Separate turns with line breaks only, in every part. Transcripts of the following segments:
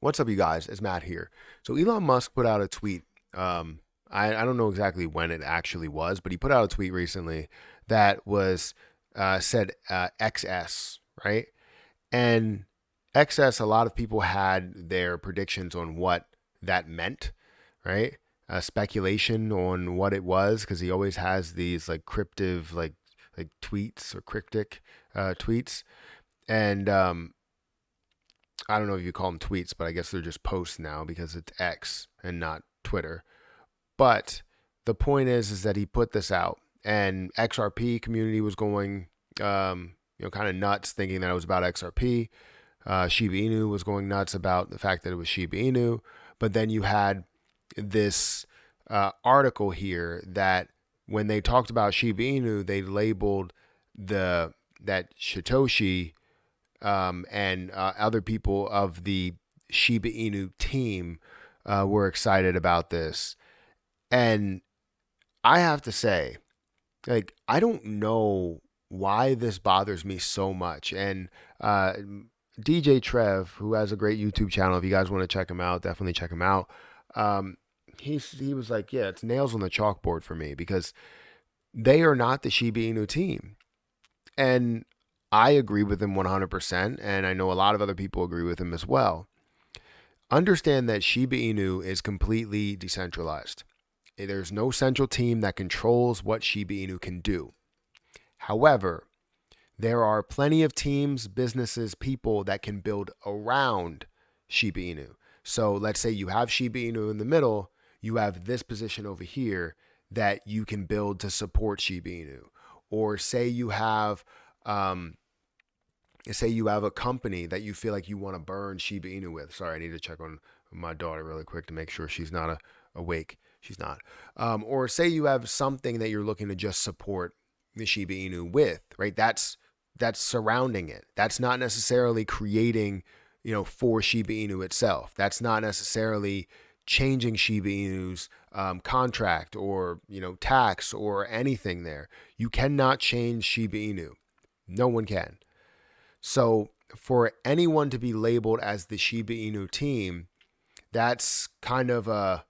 What's up, you guys? It's Matt here. So Elon Musk put out a tweet. I don't know exactly when it actually was, but he put out a tweet recently that was said XS, right? And XS, a lot of people had their predictions on what that meant, right? Speculation on what it was because he always has these like cryptic, like tweets or cryptic tweets, and I don't know if you call them tweets, but I guess they're just posts now because it's X and not Twitter. But the point is that he put this out, and XRP community was going, kind of nuts, thinking that it was about XRP. Shiba Inu was going nuts about the fact that it was Shiba Inu. But then you had this article here that when they talked about Shiba Inu, they labeled the that Satoshi and other people of the Shiba Inu team were excited about this. And I have to say, like, I don't know why this bothers me so much. And DJ Trev, who has a great YouTube channel, if you guys want to check him out, definitely check him out. Um, he was like, yeah, it's nails on the chalkboard for me because they are not the Shiba Inu team. And I agree with him 100%. And I know a lot of other people agree with him as well. Understand that Shiba Inu is completely decentralized. There's no central team that controls what Shiba Inu can do. However, there are plenty of teams, businesses, people that can build around Shiba Inu. So let's say you have Shiba Inu in the middle, you have this position over here that you can build to support Shiba Inu. Or say you have a company that you feel like you want to burn Shiba Inu with. Sorry, I need to check on my daughter really quick to make sure she's not awake. She's not. Or say you have something that you're looking to just support the Shiba Inu with, right? That's surrounding it. That's not necessarily creating, for Shiba Inu itself. That's not necessarily changing Shiba Inu's contract or, tax or anything there. You cannot change Shiba Inu. No one can. So for anyone to be labeled as the Shiba Inu team, that's kind of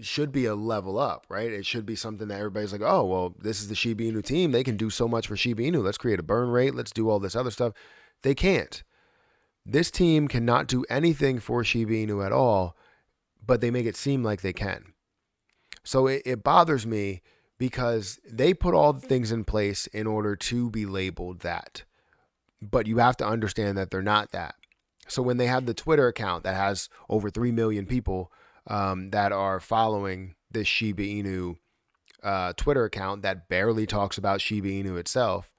should be a level up, right? It should be something that everybody's like, oh, well, this is the Shiba Inu team. They can do so much for Shiba Inu. Let's create a burn rate. Let's do all this other stuff. They can't. This team cannot do anything for Shiba Inu at all, but they make it seem like they can. So it bothers me because they put all the things in place in order to be labeled that. But you have to understand that they're not that. So when they have the Twitter account that has over 3 million people that are following this Shiba Inu Twitter account that barely talks about Shiba Inu itself,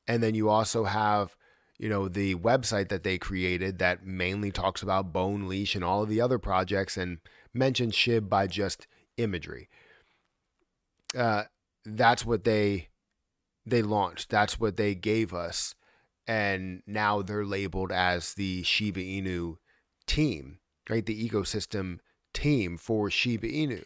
and then you also have, the website that they created that mainly talks about Bone Leash and all of the other projects and mentions Shib by just imagery. That's what they launched. That's what they gave us. And now they're labeled as the Shiba Inu team, right? The ecosystem team for Shiba Inu.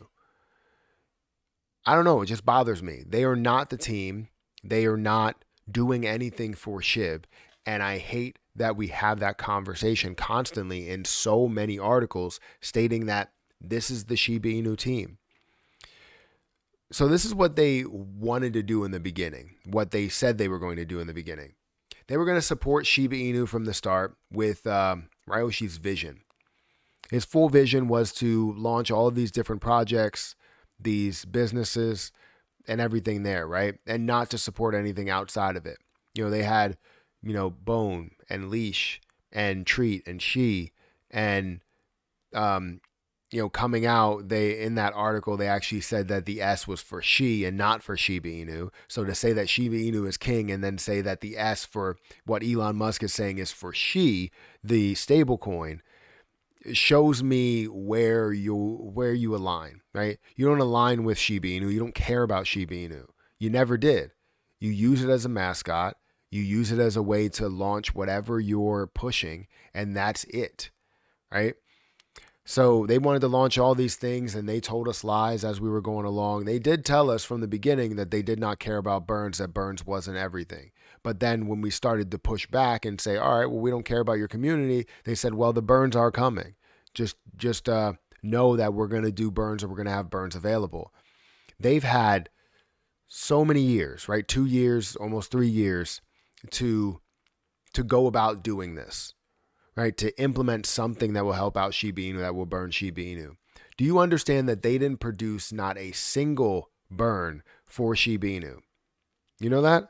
I don't know. It just bothers me. They are not the team. They are not doing anything for Shib. And I hate that we have that conversation constantly in so many articles stating that this is the Shiba Inu team. So this is what they wanted to do in the beginning, what they said they were going to do in the beginning. They were going to support Shiba Inu from the start with Ryoshi's vision. His full vision was to launch all of these different projects, these businesses, and everything there, right? And not to support anything outside of it. They had, Bone and Leash and Treat and She and coming out, in that article, they actually said that the S was for she and not for Shiba Inu. So to say that Shiba Inu is king and then say that the S for what Elon Musk is saying is for she, the stable coin, shows me where you align, right? You don't align with Shiba Inu. You don't care about Shiba Inu. You never did. You use it as a mascot. You use it as a way to launch whatever you're pushing, and that's it, right? So they wanted to launch all these things and they told us lies as we were going along. They did tell us from the beginning that they did not care about Burns, that Burns wasn't everything. But then when we started to push back and say, all right, well, we don't care about your community, they said, well, the burns are coming. Just know that we're going to do burns, or we're going to have burns available. They've had so many years, right? 2 years, almost 3 years to go about doing this, right? To implement something that will help out Shiba Inu, that will burn Shiba Inu. Do you understand that they didn't produce not a single burn for Shiba Inu? You know that?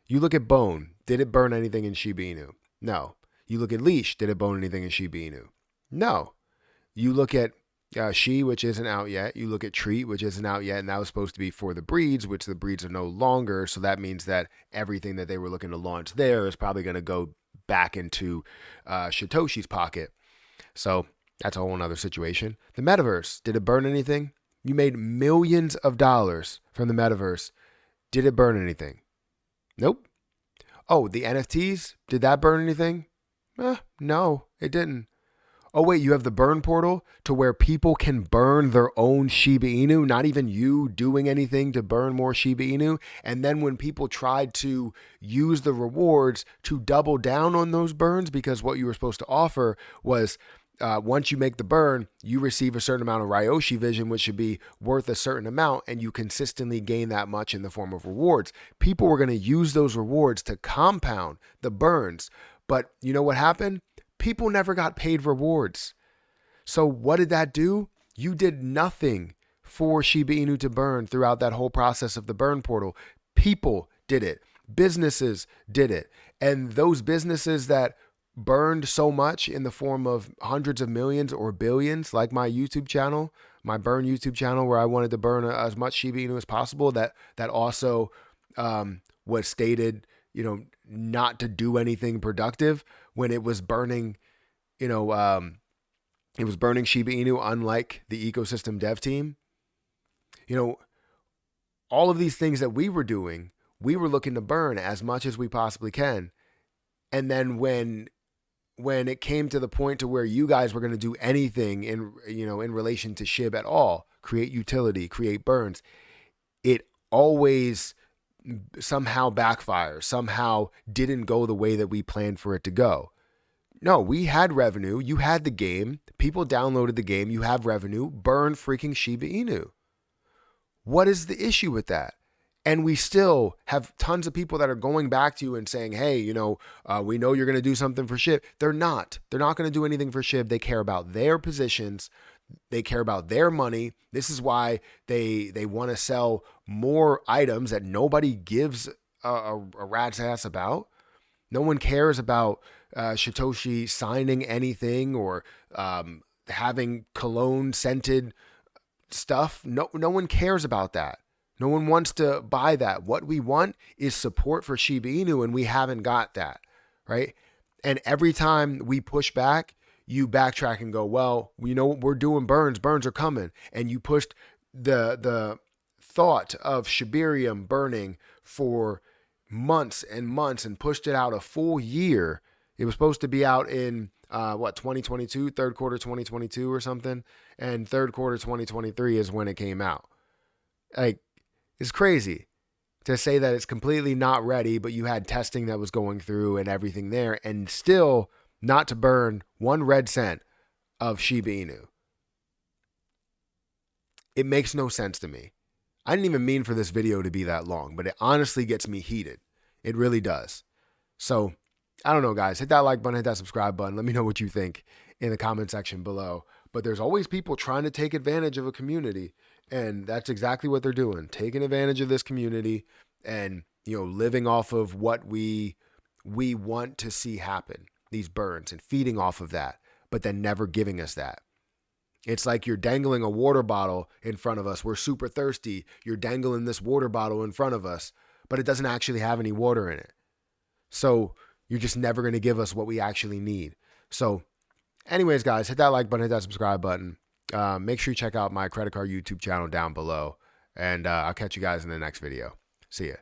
You look at Bone. Did it burn anything in Shiba Inu? No. You look at Leash. Did it burn anything in Shiba Inu? No. You look at She, which isn't out yet. You look at Treat, which isn't out yet, and that was supposed to be for the breeds, which the breeds are no longer. So that means that everything that they were looking to launch there is probably going to go back into Satoshi's pocket. So that's a whole other situation. The metaverse, did it burn anything? You made millions of dollars from the metaverse. Did it burn anything? Nope. Oh, the NFTs, did that burn anything? No, it didn't. Oh, wait, you have the burn portal to where people can burn their own Shiba Inu, not even you doing anything to burn more Shiba Inu. And then when people tried to use the rewards to double down on those burns, because what you were supposed to offer was once you make the burn, you receive a certain amount of Ryoshi Vision, which should be worth a certain amount, and you consistently gain that much in the form of rewards. People were going to use those rewards to compound the burns. But you know what happened? People never got paid rewards. So what did that do? You did nothing for Shiba Inu to burn throughout that whole process of the burn portal. People did it. Businesses did it. And those businesses that burned so much in the form of hundreds of millions or billions, like my YouTube channel, my burn YouTube channel, where I wanted to burn as much Shiba Inu as possible, that also was stated, not to do anything productive when it was burning, it was burning Shiba Inu, unlike the ecosystem dev team. All of these things that we were doing, we were looking to burn as much as we possibly can. And then when it came to the point to where you guys were going to do anything in relation to SHIB at all, create utility, create burns, it always somehow backfires, somehow didn't go the way that we planned for it to go. No, we had revenue. You had the game. People downloaded the game. You have revenue. Burn freaking Shiba Inu. What is the issue with that? And we still have tons of people that are going back to you and saying, hey, we know you're going to do something for SHIB. They're not. They're not going to do anything for SHIB. They care about their positions. They care about their money. This is why they want to sell more items that nobody gives a rat's ass about. No one cares about Satoshi signing anything or having cologne scented stuff. No one cares about that. No one wants to buy that. What we want is support for Shiba Inu, and we haven't got that, right? And every time we push back, you backtrack and go, well, we're doing burns. Burns are coming. And you pushed the thought of Shibarium burning for months and months and pushed it out a full year. It was supposed to be out in 2022, third quarter 2022 or something, and third quarter 2023 is when it came out. Like, it's crazy to say that it's completely not ready, but you had testing that was going through and everything there, and still not to burn 1 red cent of Shiba Inu. It makes no sense to me. I didn't even mean for this video to be that long, but it honestly gets me heated. It really does. So, I don't know, guys. Hit that like button, hit that subscribe button. Let me know what you think in the comment section below. But there's always people trying to take advantage of a community, and that's exactly what they're doing. Taking advantage of this community and, living off of what we want to see happen, these burns, and feeding off of that, but then never giving us that. It's like you're dangling a water bottle in front of us. We're super thirsty. You're dangling this water bottle in front of us, but it doesn't actually have any water in it. So you're just never going to give us what we actually need. So anyways, guys, hit that like button, hit that subscribe button. Make sure you check out my credit card YouTube channel down below, and I'll catch you guys in the next video. See ya.